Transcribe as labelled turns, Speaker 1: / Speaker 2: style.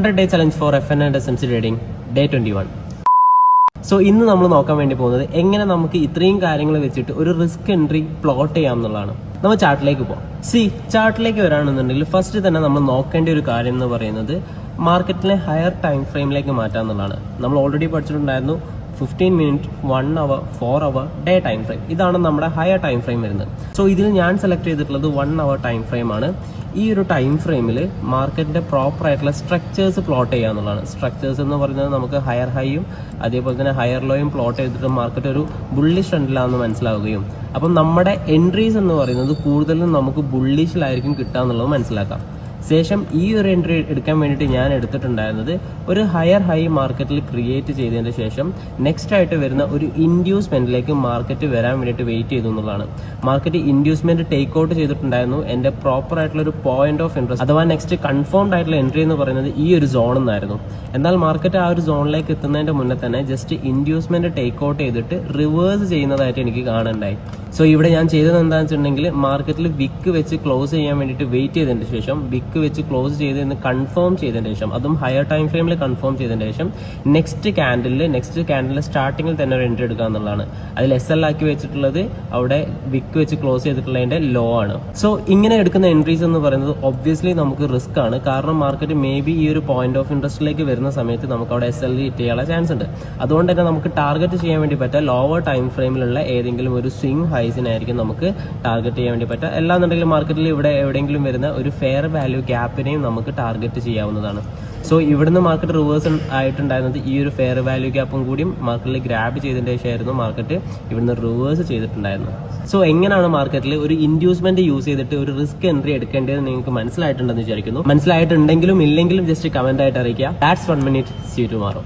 Speaker 1: 100-day challenge for FN and SMC trading, day 21. So ഇന്ന് നമ്മൾ നോക്കാൻ വേണ്ടി പോകുന്നത് എങ്ങനെ നമുക്ക് ഇത്രയും കാര്യങ്ങൾ വെച്ചിട്ട് ഒരു റിസ്ക് എൻട്രി പ്ലോട്ട് ചെയ്യാം എന്നുള്ളതാണ്. നമ്മൾ ചാർട്ടിലേക്ക് പോകാം. ചാർട്ടിലേക്ക് വരാണെന്നുണ്ടെങ്കിൽ ഫസ്റ്റ് തന്നെ നമ്മൾ നോക്കേണ്ട ഒരു കാര്യം എന്ന് പറയുന്നത് മാർക്കറ്റിലെ ഹയർ ടൈം ഫ്രെയിമിലേക്ക് മാറ്റാം എന്നുള്ളതാണ്. നമ്മൾ ഓൾറെഡി പഠിച്ചിട്ടുണ്ടായിരുന്നു 15 മിനിറ്റ്, 1 അവർ, 4 അവർ, ഡേ ടൈം ഫ്രെയിം. ഇതാണ് നമ്മുടെ ഹയർ ടൈം ഫ്രെയിം വരുന്നത്. സോ ഇതിൽ ഞാൻ സെലക്ട് ചെയ്തിട്ടുള്ളത് 1 അവർ ടൈം ഫ്രെയിം ആണ്. ഈ ഒരു ടൈം ഫ്രെയിമിൽ മാർക്കറ്റിന്റെ പ്രോപ്പർ ആയിട്ടുള്ള സ്ട്രക്ചേഴ്സ് പ്ലോട്ട് ചെയ്യുക എന്നുള്ളതാണ്. സ്ട്രക്ചേഴ്സ് എന്ന് പറയുന്നത് നമുക്ക് ഹയർ ഹൈയും അതേപോലെ തന്നെ ഹയർ ലോയും പ്ലോട്ട് ചെയ്തിട്ട് മാർക്കറ്റ് ഒരു ബുള്ളിഷ് ട്രെൻഡിലാണെന്ന് മനസ്സിലാവുകയും അപ്പം നമ്മുടെ എൻട്രീസ് എന്ന് പറയുന്നത് കൂടുതലും നമുക്ക് ബുള്ളിഷിലായിരിക്കും കിട്ടുക എന്നുള്ളത് മനസ്സിലാക്കാം. ശേഷം ഈ ഒരു എൻട്രി എടുക്കാൻ വേണ്ടിയിട്ട് ഞാൻ എടുത്തിട്ടുണ്ടായിരുന്നത് ഒരു ഹയർ ഹൈ മാർക്കറ്റിൽ ക്രിയേറ്റ് ചെയ്തതിന് ശേഷം നെക്സ്റ്റ് ആയിട്ട് വരുന്ന ഒരു ഇൻഡ്യൂസ്മെന്റിലേക്ക് മാർക്കറ്റ് വരാൻ വേണ്ടിയിട്ട് വെയിറ്റ് ചെയ്തു എന്നുള്ളതാണ്. മാർക്കറ്റ് ഇൻഡ്യൂസ്മെന്റ് ടേക്ക് ഔട്ട് ചെയ്തിട്ടുണ്ടായിരുന്നു. എൻ്റെ പ്രോപ്പർ ആയിട്ടുള്ള ഒരു പോയിന്റ് ഓഫ് ഇൻട്രസ്റ്റ് അഥവാ നെക്സ്റ്റ് കൺഫേംഡ് ആയിട്ടുള്ള എൻട്രി എന്ന് പറയുന്നത് ഈ ഒരു സോൺ എന്നായിരുന്നു. എന്നാൽ മാർക്കറ്റ് ആ ഒരു സോണിലേക്ക് എത്തുന്നതിന്റെ മുന്നേ തന്നെ ജസ്റ്റ് ഇൻഡ്യൂസ്മെന്റ് ടേക്ക് ഔട്ട് ചെയ്തിട്ട് റിവേഴ്സ് ചെയ്യുന്നതായിട്ട് എനിക്ക് കാണുന്നുണ്ടായി. സോ ഇവിടെ ഞാൻ ചെയ്തത് എന്താണെന്ന് വെച്ചിട്ടുണ്ടെങ്കിൽ മാർക്കറ്റിൽ വിക്ക് വെച്ച് ക്ലോസ് ചെയ്യാൻ വേണ്ടിയിട്ട് വെയിറ്റ് ചെയ്തതിന് ശേഷം വിക്ക് വെച്ച് ക്ലോസ് ചെയ്തതെന്ന് കൺഫേം ചെയ്തതിന് ശേഷം അതും ഹയർ ടൈം ഫ്രെയിമിൽ കൺഫേം ചെയ്തതിന് ശേഷം നെക്സ്റ്റ് ക്യാൻഡിലിൽ സ്റ്റാർട്ടിങ്ങിൽ തന്നെ ഒരു എൻട്രി എടുക്കുക എന്നുള്ളതാണ്. അതിൽ SL ആക്കി വെച്ചിട്ടുള്ളത് അവിടെ വിക്ക് വെച്ച് ക്ലോസ് ചെയ്തിട്ടുള്ളതിന്റെ ലോ ആണ്. സോ ഇങ്ങനെ എടുക്കുന്ന എൻട്രീസ് എന്ന് പറയുന്നത് ഒബ്വിയസ്ലി നമുക്ക് റിസ്ക് ആണ്. കാരണം മാർക്കറ്റ് മേ ബി ഈ ഒരു പോയിന്റ് ഓഫ് ഇൻട്രസ്റ്റിലേക്ക് വരുന്ന സമയത്ത് നമുക്ക് അവിടെ SL ഹിറ്റ് ചെയ്യാനുള്ള ചാൻസ് ഉണ്ട്. അതുകൊണ്ട് തന്നെ നമുക്ക് ടാർഗറ്റ് ചെയ്യാൻ വേണ്ടി പറ്റുക ലോവർ ടൈം ഫ്രെയിമിലുള്ള ഏതെങ്കിലും ഒരു സ്വിംഗ് ഹൈസിനായിരിക്കും നമുക്ക് ടാർഗറ്റ് ചെയ്യാൻ വേണ്ടി പറ്റുക. അല്ലാന്നുണ്ടെങ്കിൽ മാർക്കറ്റിൽ ഇവിടെ എവിടെയെങ്കിലും വരുന്ന ഒരു ഫെയർ വാല്യൂ ഗ്യാപ്പിനെയും നമുക്ക് ടാർഗറ്റ് ചെയ്യാവുന്നതാണ്. സോ ഇവിടുന്ന് മാർക്കറ്റ് റിവേഴ്സ് ആയിട്ടുണ്ടായിരുന്നത് ഈ ഒരു ഫെയർ വാല്യൂ ഗ്യാപ്പും കൂടിയും മാർക്കറ്റിൽ ഗ്രാബ് ചെയ്തതിന്റെ ശേഷമായിരുന്നു മാർക്കറ്റ് ഇവിടുന്ന് റിവേഴ്സ് ചെയ്തിട്ടുണ്ടായിരുന്നു. സോ എങ്ങനെയാണ് മാർക്കറ്റിൽ ഒരു ഇൻഡ്യൂസ്മെന്റ് യൂസ് ചെയ്തിട്ട് ഒരു റിസ്ക് എൻട്രി എടുക്കേണ്ടത് നിങ്ങൾക്ക് മനസ്സിലായിട്ടുണ്ടെന്ന് വിചാരിക്കുന്നു. മനസ്സിലായിട്ടുണ്ടെങ്കിലും ഇല്ലെങ്കിലും ജസ്റ്റ് കമന്റ് ആയിട്ട് അറിയിക്കുക. That's 1 minute. See you tomorrow.